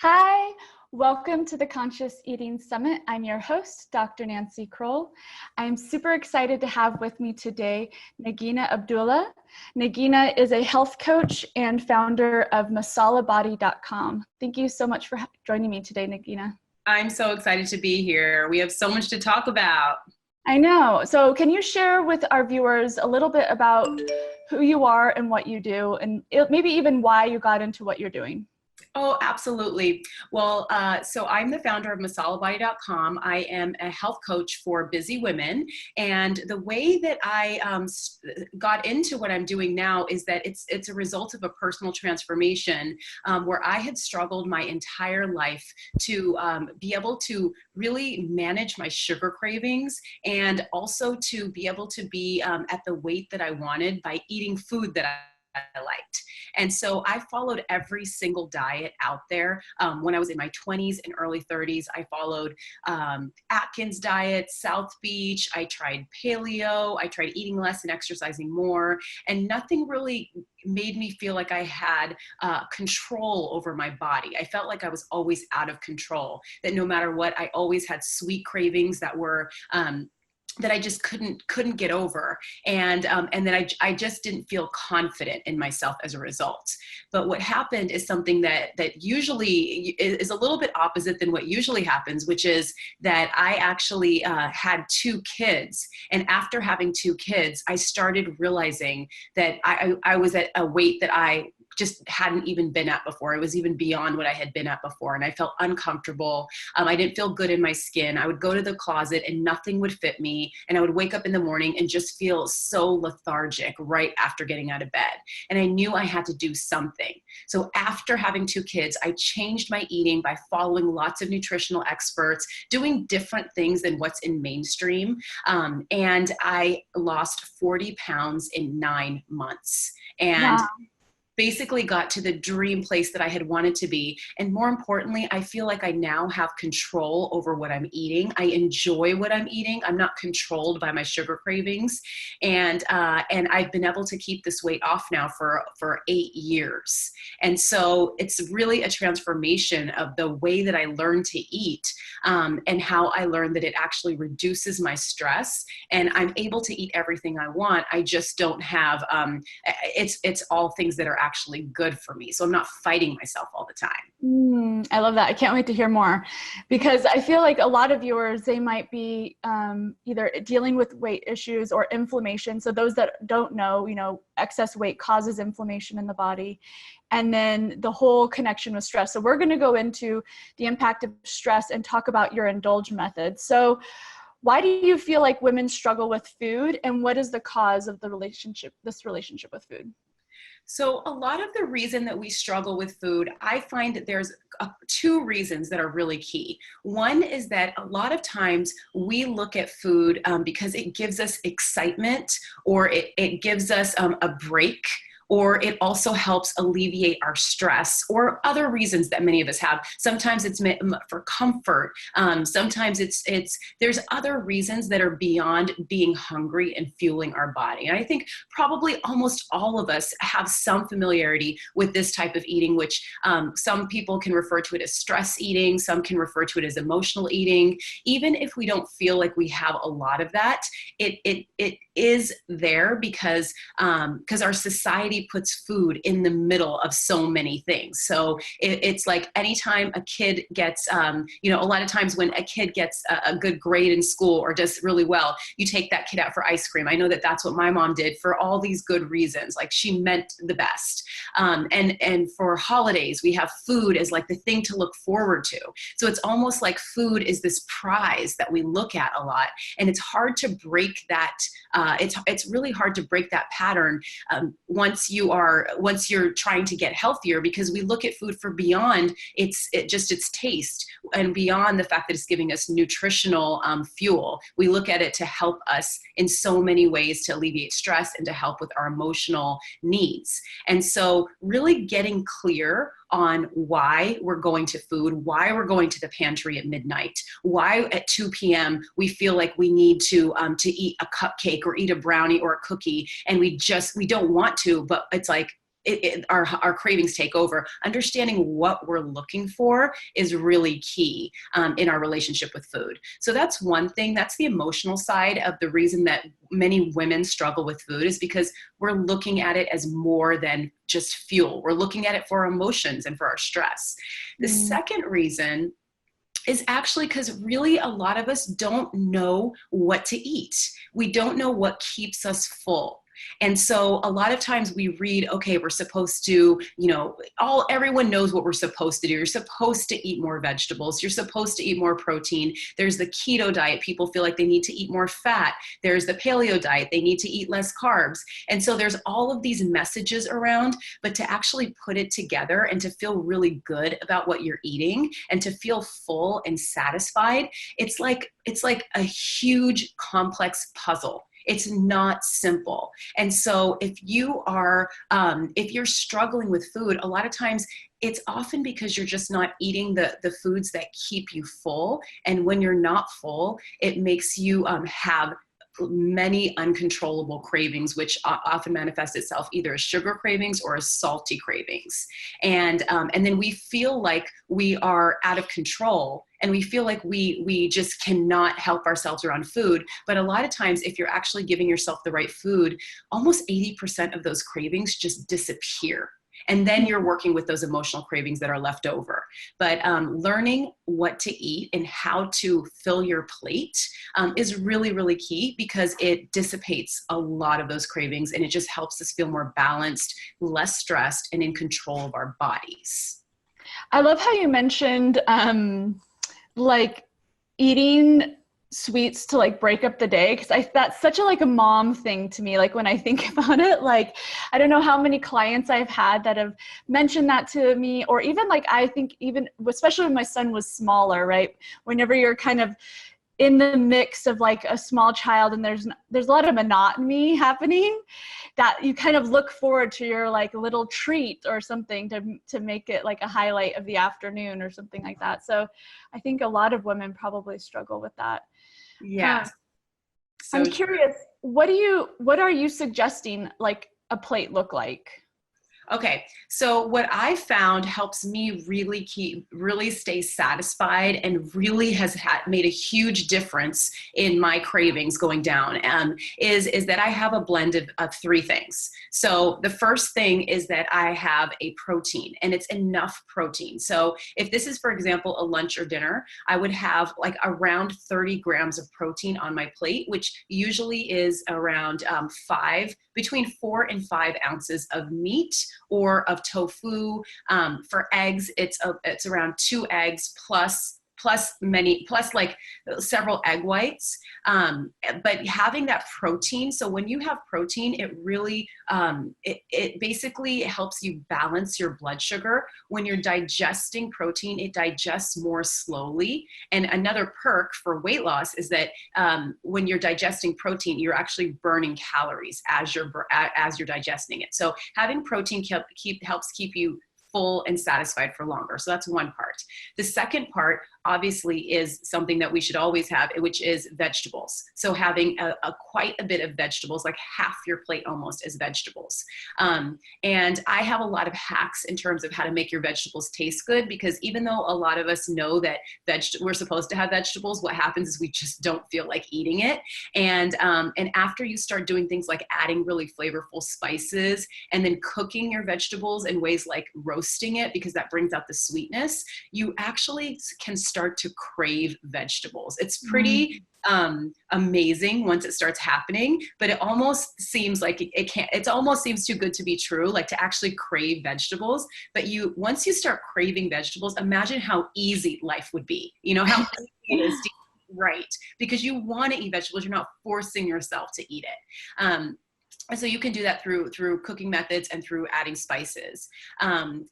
Hi, welcome to the Conscious Eating Summit. I'm your host, Dr. Nancy Kroll. I'm super excited to have with me today Nagina Abdullah. Nagina is a health coach and founder of masalabody.com. Thank you so much for joining me today, Nagina. I'm so excited to be here. We have so much to talk about. I know. So can you share with our viewers a little bit about who you are and what you do, and maybe even why you got into what you're doing? Oh, absolutely. Well, so I'm the founder of masalabody.com. I am a health coach for busy women. And the way that I got into what I'm doing now is that it's a result of a personal transformation where I had struggled my entire life to be able to really manage my sugar cravings and also to be able to be at the weight that I wanted by eating food that I liked. And so I followed every single diet out there. When I was in my 20s and early 30s, I followed Atkins diet, South Beach. I tried paleo. I tried eating less and exercising more. And nothing really made me feel like I had control over my body. I felt like I was always out of control, that no matter what, I always had sweet cravings that were that I just couldn't get over. And then I just didn't feel confident in myself as a result. But what happened is something that usually is a little bit opposite than what usually happens, which is that I actually had 2 kids. And after having 2 kids, I started realizing that I was at a weight that I just hadn't even been at before. It was even beyond what I had been at before. And I felt uncomfortable. I didn't feel good in my skin. I would go to the closet and nothing would fit me. And I would wake up in the morning and just feel so lethargic right after getting out of bed. And I knew I had to do something. So after having 2 kids, I changed my eating by following lots of nutritional experts, doing different things than what's in mainstream. And I lost 40 pounds in 9 months. And Wow. basically got to the dream place that I had wanted to be. And more importantly, I feel like I now have control over what I'm eating. I enjoy what I'm eating. I'm not controlled by my sugar cravings. And I've been able to keep this weight off now for 8 years. And so it's really a transformation of the way that I learned to eat and how I learned that it actually reduces my stress and I'm able to eat everything I want. I just don't have, it's all things that are actually good for me. So I'm not fighting myself all the time. I love that. I can't wait to hear more, because I feel like a lot of viewers, they might be either dealing with weight issues or inflammation. So those that don't know, excess weight causes inflammation in the body, and then the whole connection with stress. So we're going to go into the impact of stress and talk about your indulge method. So why do you feel like women struggle with food, and what is the cause of this relationship with food? So a lot of the reason that we struggle with food, I find that there's 2 reasons that are really key. One is that a lot of times we look at food because it gives us excitement, or it gives us a break, or it also helps alleviate our stress, or other reasons that many of us have. Sometimes it's for comfort. Sometimes there's other reasons that are beyond being hungry and fueling our body. And I think probably almost all of us have some familiarity with this type of eating, which some people can refer to it as stress eating. Some can refer to it as emotional eating. Even if we don't feel like we have a lot of that, it is there because our society puts food in the middle of so many things. So it's like anytime a kid gets, a lot of times when a kid gets a good grade in school or does really well, you take that kid out for ice cream. I know that that's what my mom did for all these good reasons. Like, she meant the best. And for holidays, we have food as like the thing to look forward to. So it's almost like food is this prize that we look at a lot. And it's hard to break that. It's really hard to break that pattern once you're trying to get healthier, because we look at food for beyond its taste and beyond the fact that it's giving us nutritional fuel. We look at it to help us in so many ways to alleviate stress and to help with our emotional needs. And so really getting clear on why we're going to food, why we're going to the pantry at midnight, why at 2 p.m. we feel like we need to eat a cupcake or eat a brownie or a cookie, and we don't want to, but it's like, our cravings take over. Understanding what we're looking for is really key in our relationship with food. So that's one thing. That's the emotional side of the reason that many women struggle with food, is because we're looking at it as more than just fuel. We're looking at it for our emotions and for our stress. The second reason is actually because really a lot of us don't know what to eat. We don't know what keeps us full. And so a lot of times we read, okay, we're supposed to, everyone knows what we're supposed to do. You're supposed to eat more vegetables. You're supposed to eat more protein. There's the keto diet. People feel like they need to eat more fat. There's the paleo diet. They need to eat less carbs. And so there's all of these messages around, but to actually put it together and to feel really good about what you're eating and to feel full and satisfied, it's like a huge complex puzzle. It's not simple. And so if you're struggling with food, a lot of times it's often because you're just not eating the foods that keep you full. And when you're not full, it makes you have many uncontrollable cravings, which often manifests itself either as sugar cravings or as salty cravings. And then we feel like we are out of control, and we feel like we just cannot help ourselves around food. But a lot of times, if you're actually giving yourself the right food, almost 80% of those cravings just disappear. And then you're working with those emotional cravings that are left over. But learning what to eat and how to fill your plate is really, really key, because it dissipates a lot of those cravings, and it just helps us feel more balanced, less stressed, and in control of our bodies. I love how you mentioned like eating sweets to like break up the day, because that's such a mom thing to me. Like when I think about it, like I don't know how many clients I've had that have mentioned that to me, or even I think even especially when my son was smaller, right? Whenever you're kind of in the mix of like a small child and there's a lot of monotony happening, that you kind of look forward to your like little treat or something to make it like a highlight of the afternoon or something like that. So I think a lot of women probably struggle with that. Yes. I'm curious, what are you suggesting like a plate look like? Okay, so what I found helps me really stay satisfied, and really has made a huge difference in my cravings going down, is that I have a blend of three things. So the first thing is that I have a protein, and it's enough protein. So if this is, for example, a lunch or dinner, I would have like around 30 grams of protein on my plate, which usually is around between 4 and 5 ounces of meat or of tofu. For eggs, it's around 2 eggs plus like several egg whites. But having that protein, so when you have protein, it really, it basically helps you balance your blood sugar. When you're digesting protein, it digests more slowly. And another perk for weight loss is that when you're digesting protein, you're actually burning calories as you're digesting it. So having protein helps keep you full and satisfied for longer. So that's one part. The second part, obviously, is something that we should always have, which is vegetables. So having quite a bit of vegetables, like half your plate almost is vegetables. And I have a lot of hacks in terms of how to make your vegetables taste good, because even though a lot of us know that we're supposed to have vegetables, what happens is we just don't feel like eating it. And after you start doing things like adding really flavorful spices and then cooking your vegetables in ways like roasting it, because that brings out the sweetness, you actually can start to crave vegetables. It's pretty amazing once it starts happening, but it almost seems like it almost seems too good to be true, like to actually crave vegetables. But once you start craving vegetables, imagine how easy life would be. You know how easy it is to eat right, because you want to eat vegetables. You're not forcing yourself to eat it. And so you can do that through cooking methods and through adding spices.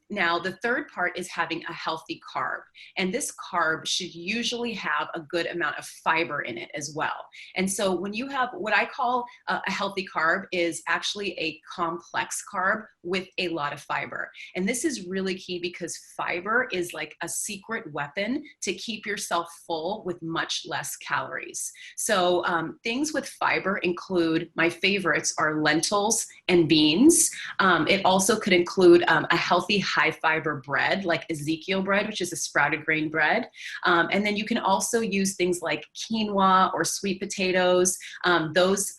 Now, the third part is having a healthy carb. And this carb should usually have a good amount of fiber in it as well. And so when you have what I call a healthy carb, is actually a complex carb with a lot of fiber. And this is really key, because fiber is like a secret weapon to keep yourself full with much less calories. So things with fiber include, my favorites are lentils and beans. It also could include a healthy high fiber bread like Ezekiel bread, which is a sprouted grain bread. And then you can also use things like quinoa or sweet potatoes. Those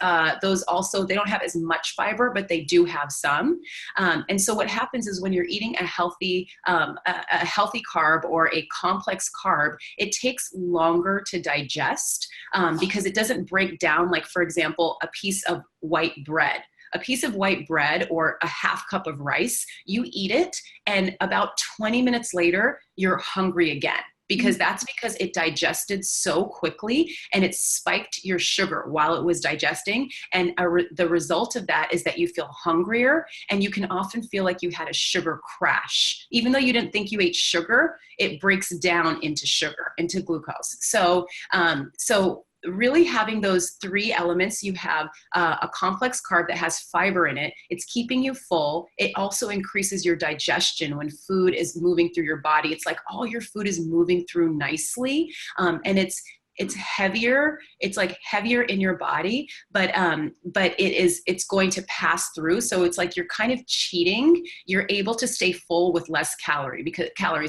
also, they don't have as much fiber, but they do have some. And so what happens is when you're eating a healthy carb or a complex carb, it takes longer to digest because it doesn't break down, like, for example, a piece of white bread. A piece of white bread or a half cup of rice, you eat it, and about 20 minutes later, you're hungry again. Because that's because it digested so quickly and it spiked your sugar while it was digesting. And the result of that is that you feel hungrier, and you can often feel like you had a sugar crash. Even though you didn't think you ate sugar, it breaks down into sugar, into glucose. So really having those three elements, you have a complex carb that has fiber in it. It's keeping you full. It also increases your digestion when food is moving through your body. It's like all your food is moving through nicely. And it's heavier. It's like heavier in your body, but it's going to pass through. So it's like you're kind of cheating. You're able to stay full with less calories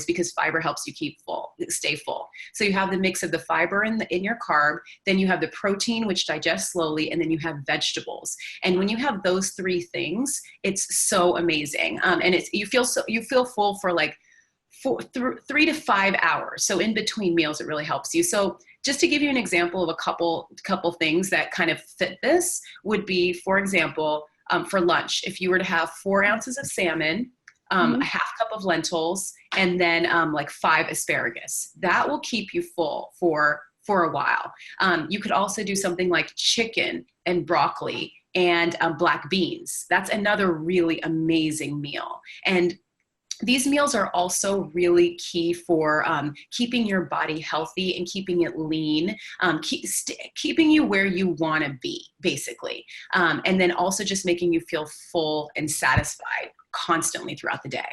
because fiber helps you stay full. So you have the mix of the fiber in your carb, then you have the protein, which digests slowly, and then you have vegetables. And when you have those three things, it's so amazing. And you feel full for like 3 to 5 hours. So in between meals, it really helps you. So just to give you an example of a couple things that kind of fit this would be, for example, for lunch, if you were to have 4 ounces of salmon, a half cup of lentils, and then like 5 asparagus, that will keep you full for a while. You could also do something like chicken and broccoli and black beans. That's another really amazing meal. And these meals are also really key for keeping your body healthy and keeping it lean, keeping you where you want to be, basically. And then also just making you feel full and satisfied constantly throughout the day.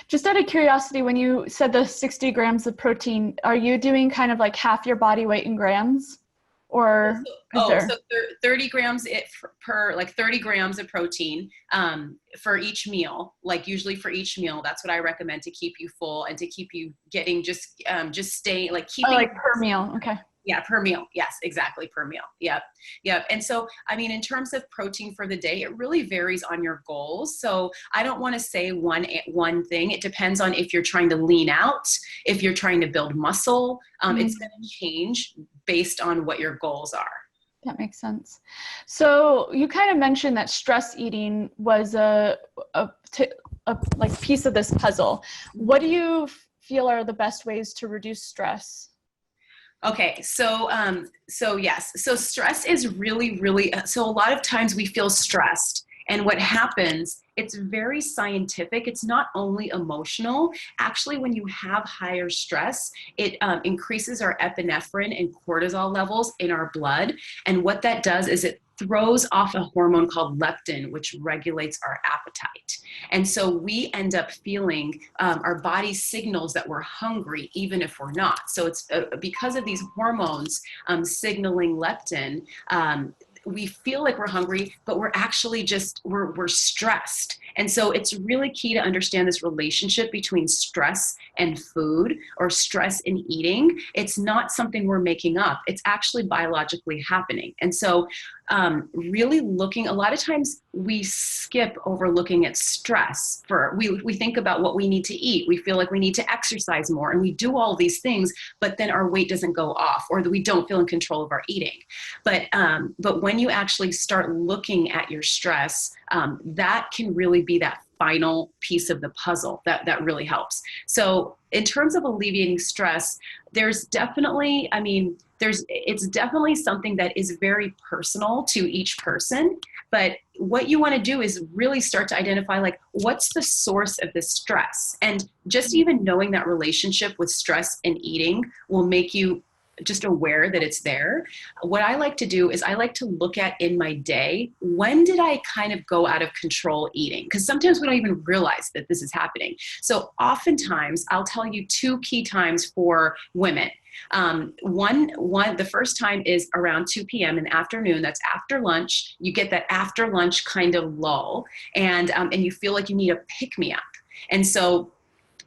Just out of curiosity, when you said the 60 grams of protein, are you doing kind of like half your body weight in grams? Or so 30 grams per 30 grams of protein for each meal. Like usually for each meal, that's what I recommend to keep you full and to keep you getting just staying like keeping per meal. Okay. Yeah, per meal. Yes, exactly, per meal. Yep. And so, I mean, in terms of protein for the day, it really varies on your goals. So I don't want to say one thing. It depends on if you're trying to lean out, if you're trying to build muscle. It's going to change based on what your goals are. That makes sense. So you kind of mentioned that stress eating was a like piece of this puzzle. What do you feel are the best ways to reduce stress? Okay, so yes, so stress is really, so a lot of times we feel stressed, and what happens, it's very scientific. It's not only emotional. Actually, when you have higher stress, it increases our epinephrine and cortisol levels in our blood, and what that does is it throws off a hormone called leptin, which regulates our appetite. And so we end up feeling our body signals that we're hungry, even if we're not. So it's because of these hormones signaling leptin, we feel like we're hungry, but we're actually we're stressed. And so it's really key to understand this relationship between stress and food, or stress and eating. It's not something we're making up. It's actually biologically happening. And so really looking, a lot of times we skip over looking at stress. We think about what we need to eat. We feel like we need to exercise more, and we do all these things, but then our weight doesn't go off, or we don't feel in control of our eating. But when you actually start looking at your stress, that can really be that final piece of the puzzle that really helps. So in terms of alleviating stress, it's definitely something that is very personal to each person. But what you want to do is really start to identify, like, what's the source of this stress? And just even knowing that relationship with stress and eating will make you just aware that it's there. What I like to do is I like to look at in my day, when did I kind of go out of control eating? Because sometimes we don't even realize that this is happening. So oftentimes I'll tell you 2 key times for women. The first time is around 2 p.m. in the afternoon. That's after lunch. You get that after lunch kind of lull, and you feel like you need a pick me up. And so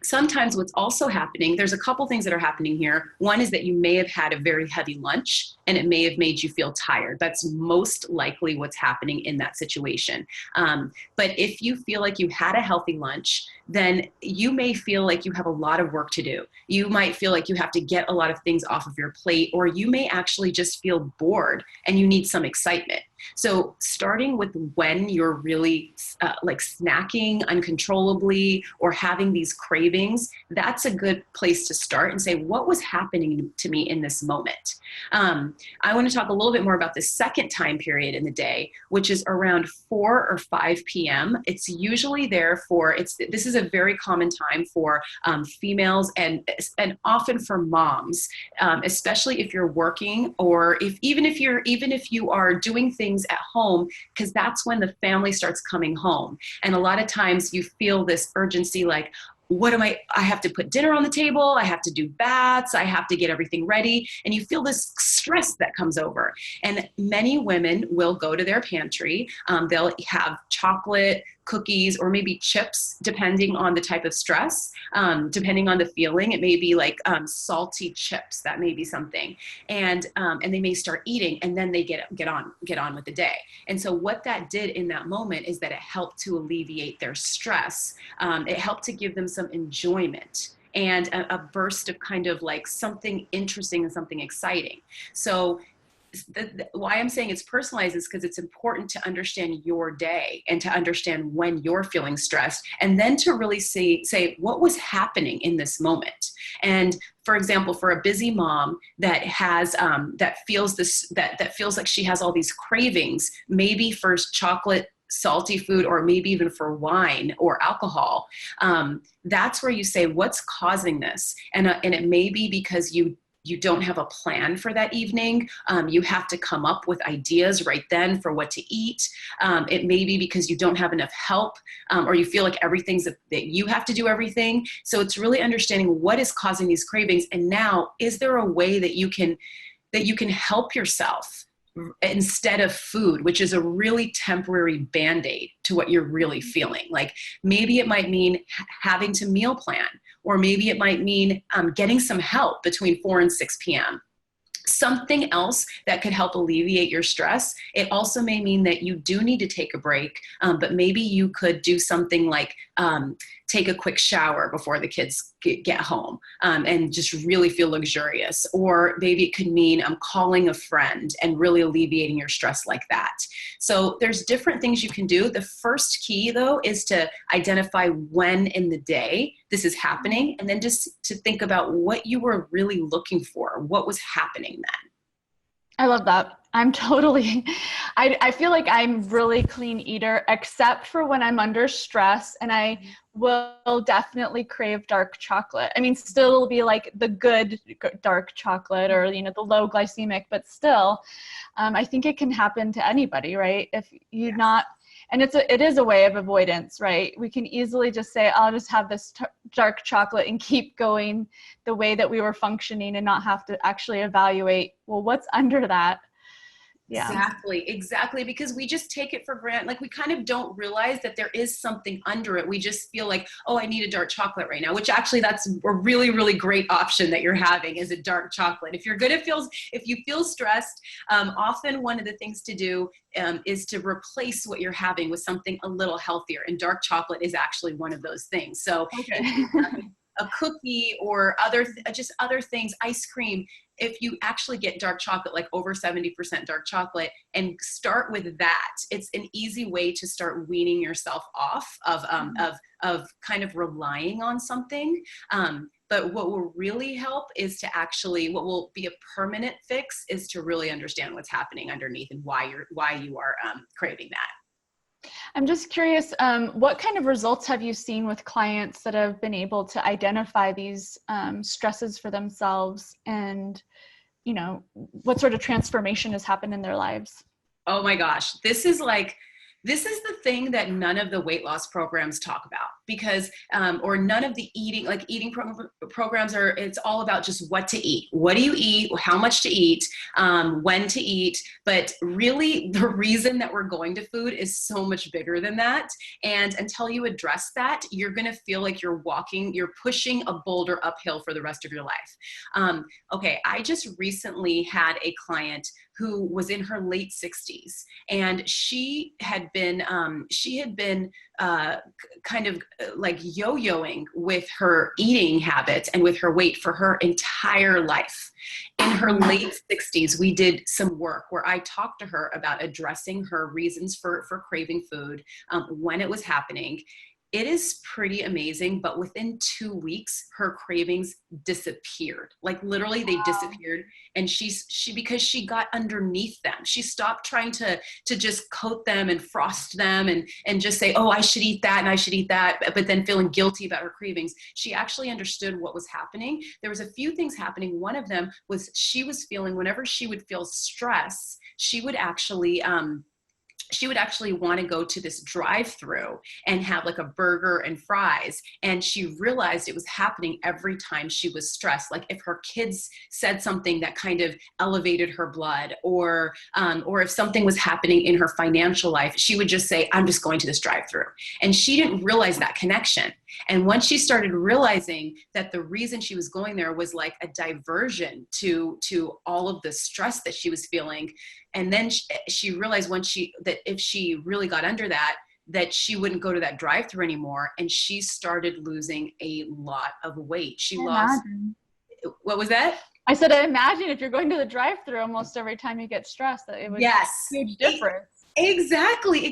sometimes what's also happening, there's a couple things that are happening here. One is that you may have had a very heavy lunch and it may have made you feel tired. That's most likely what's happening in that situation. But if you feel like you had a healthy lunch, then you may feel like you have a lot of work to do. You might feel like you have to get a lot of things off of your plate, or you may actually just feel bored and you need some excitement. So starting with when you're really like snacking uncontrollably or having these cravings, that's a good place to start and say, what was happening to me in this moment? I want to talk a little bit more about the second time period in the day, which is around 4 or 5 p.m. It's usually there for, this is a very common time for females and often for moms, especially if you're working, or even if you are doing things at home, because that's when the family starts coming home. And a lot of times you feel this urgency, like, I have to put dinner on the table, I have to do baths, I have to get everything ready. And you feel this stress that comes over. And many women will go to their pantry. They'll have chocolate, cookies, or maybe chips, depending on the type of stress, depending on the feeling. It may be like salty chips. That may be something. And they may start eating, and then they get on with the day. And so what that did in that moment is that it helped to alleviate their stress. It helped to give them some enjoyment and a burst of kind of like something interesting and something exciting. So why I'm saying it's personalized is because it's important to understand your day and to understand when you're feeling stressed, and then to really say what was happening in this moment. And for example, for a busy mom that has that feels like she has all these cravings, maybe for chocolate, salty food, or maybe even for wine or alcohol, that's where you say, what's causing this? And it may be because you don't have a plan for that evening. You have to come up with ideas right then for what to eat. It may be because you don't have enough help, or you feel like everything's that you have to do everything. So it's really understanding what is causing these cravings. And now, is there a way that you can help yourself instead of food, which is a really temporary Band-Aid to what you're really feeling? Like maybe it might mean having to meal plan, or maybe it might mean getting some help between 4 and 6 p.m. Something else that could help alleviate your stress. It also may mean that you do need to take a break, but maybe you could do something like take a quick shower before the kids get home, and just really feel luxurious. Or maybe it could mean calling a friend and really alleviating your stress like that. So there's different things you can do. The first key, though, is to identify when in the day this is happening, and then just to think about what you were really looking for, what was happening then. I love that. I'm totally, I feel like I'm really clean eater, except for when I'm under stress, and I will definitely crave dark chocolate. I mean, still it'll be like the good dark chocolate, or, the low glycemic, but still, I think it can happen to anybody, right? If you're not, and it is a way of avoidance, right? We can easily just say, I'll just have this dark chocolate and keep going the way that we were functioning, and not have to actually evaluate, well, what's under that? Yeah. Exactly. Because we just take it for granted. Like, we kind of don't realize that there is something under it. We just feel like, oh, I need a dark chocolate right now, which actually that's a really, really great option that you're having, is a dark chocolate. If you feel stressed, often one of the things to do is to replace what you're having with something a little healthier. And dark chocolate is actually one of those things. So okay. a cookie or other things, ice cream, if you actually get dark chocolate, like over 70% dark chocolate, and start with that, it's an easy way to start weaning yourself off of kind of relying on something. But what will really help is to what will be a permanent fix is to really understand what's happening underneath and why you are craving that. I'm just curious, what kind of results have you seen with clients that have been able to identify these stresses for themselves, and, what sort of transformation has happened in their lives? Oh my gosh, this is the thing that none of the weight loss programs talk about, because, or none of the eating, like programs are, it's all about just what to eat. What do you eat? How much to eat? When to eat? But really the reason that we're going to food is so much bigger than that. And until you address that, you're going to feel like you're pushing a boulder uphill for the rest of your life. Okay. I just recently had a client who was in her late 60s, and she had been kind of like yo-yoing with her eating habits and with her weight for her entire life. In her late 60s, we did some work where I talked to her about addressing her reasons for craving food, when it was happening. It is pretty amazing, but within 2 weeks, her cravings disappeared. Like literally they disappeared. And because she got underneath them. She stopped trying to just coat them and frost them and just say, oh, I should eat that and I should eat that, but then feeling guilty about her cravings. She actually understood what was happening. There was a few things happening. One of them was she was feeling, whenever she would feel stress, she would actually want to go to this drive-through and have like a burger and fries. And she realized it was happening every time she was stressed. Like if her kids said something that kind of elevated her blood, or if something was happening in her financial life, she would just say, I'm just going to this drive-through. And she didn't realize that connection. And once she started realizing that the reason she was going there was like a diversion to all of the stress that she was feeling. And then she realized that if she really got under that she wouldn't go to that drive-through anymore. And she started losing a lot of weight. She lost, what was that? I said, I imagine if you're going to the drive-through almost every time you get stressed, that it would be a huge difference. Exactly.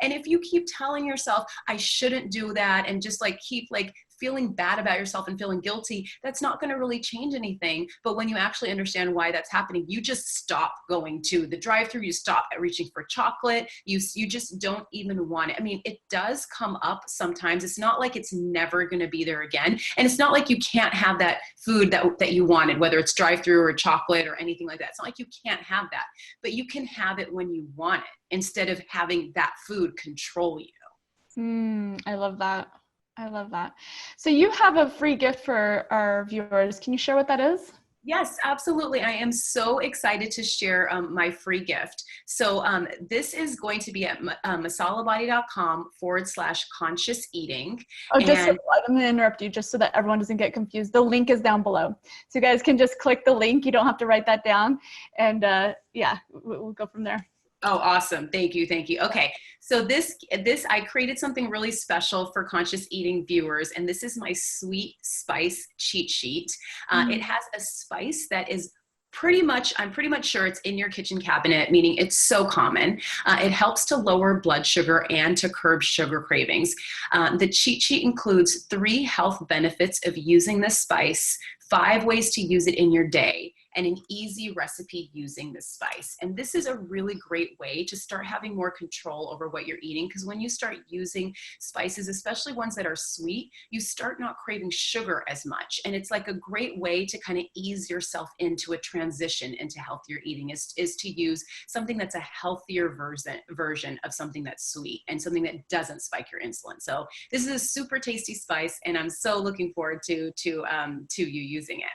And if you keep telling yourself, I shouldn't do that, and just like keep like feeling bad about yourself and feeling guilty, that's not going to really change anything. But when you actually understand why that's happening, you just stop going to the drive-through, you stop reaching for chocolate, you just don't even want it. I mean, it does come up sometimes. It's not like it's never going to be there again. And it's not like you can't have that food that you wanted, whether it's drive-through or chocolate or anything like that. It's not like you can't have that, but you can have it when you want it instead of having that food control you. I love that. So you have a free gift for our viewers. Can you share what that is? Yes, absolutely. I am so excited to share my free gift. So this is going to be at masalabody.com/conscious eating. Oh, I'm going to interrupt you just so that everyone doesn't get confused. The link is down below. So you guys can just click the link. You don't have to write that down. And we'll go from there. Oh, awesome. Thank you. Okay. So this, I created something really special for conscious eating viewers, and this is my sweet spice cheat sheet. It has a spice that is I'm pretty much sure it's in your kitchen cabinet, meaning it's so common. It helps to lower blood sugar and to curb sugar cravings. The cheat sheet includes 3 health benefits of using this spice, 5 ways to use it in your day, and an easy recipe using this spice. And this is a really great way to start having more control over what you're eating, because when you start using spices, especially ones that are sweet, you start not craving sugar as much. And it's like a great way to kind of ease yourself into a transition into healthier eating, is to use something that's a healthier version of something that's sweet and something that doesn't spike your insulin. So this is a super tasty spice, and I'm so looking forward to you using it.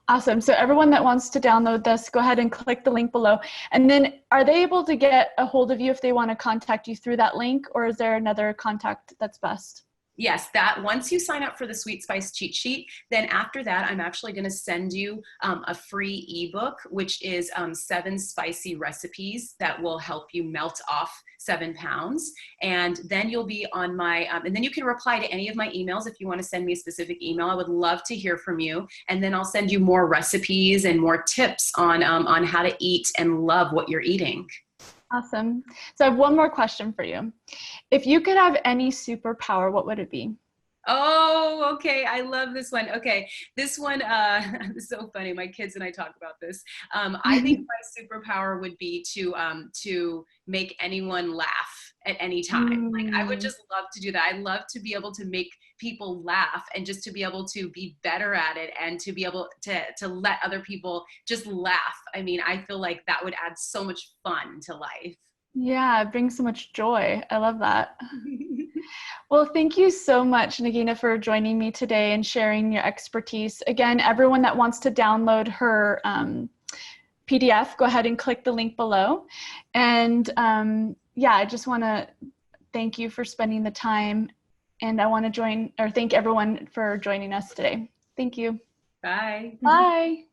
Awesome. So everyone that wants to download this, go ahead and click the link below. And then are they able to get a hold of you if they want to contact you through that link, or is there another contact that's best? Yes, that once you sign up for the Sweet Spice cheat sheet, then after that, I'm actually going to send you a free ebook, which is 7 spicy recipes that will help you melt off 7 pounds. And then you'll be on my, and then you can reply to any of my emails if you want to send me a specific email. I would love to hear from you. And then I'll send you more recipes and more tips on how to eat and love what you're eating. Awesome. So I have one more question for you. If you could have any superpower, what would it be? Oh, okay. I love this one. Okay. This one, is so funny. My kids and I talk about this. I think my superpower would be to make anyone laugh at any time. Like I would just love to do that. I love to be able to make people laugh, and just to be able to be better at it, and to be able to let other people just laugh. I mean, I feel like that would add so much fun to life. Yeah, it brings so much joy. I love that. Well, thank you so much, Nagina, for joining me today and sharing your expertise. Again, everyone that wants to download her PDF, go ahead and click the link below. And yeah, I just want to thank you for spending the time. And I want to thank everyone for joining us today. Thank you. Bye. Bye.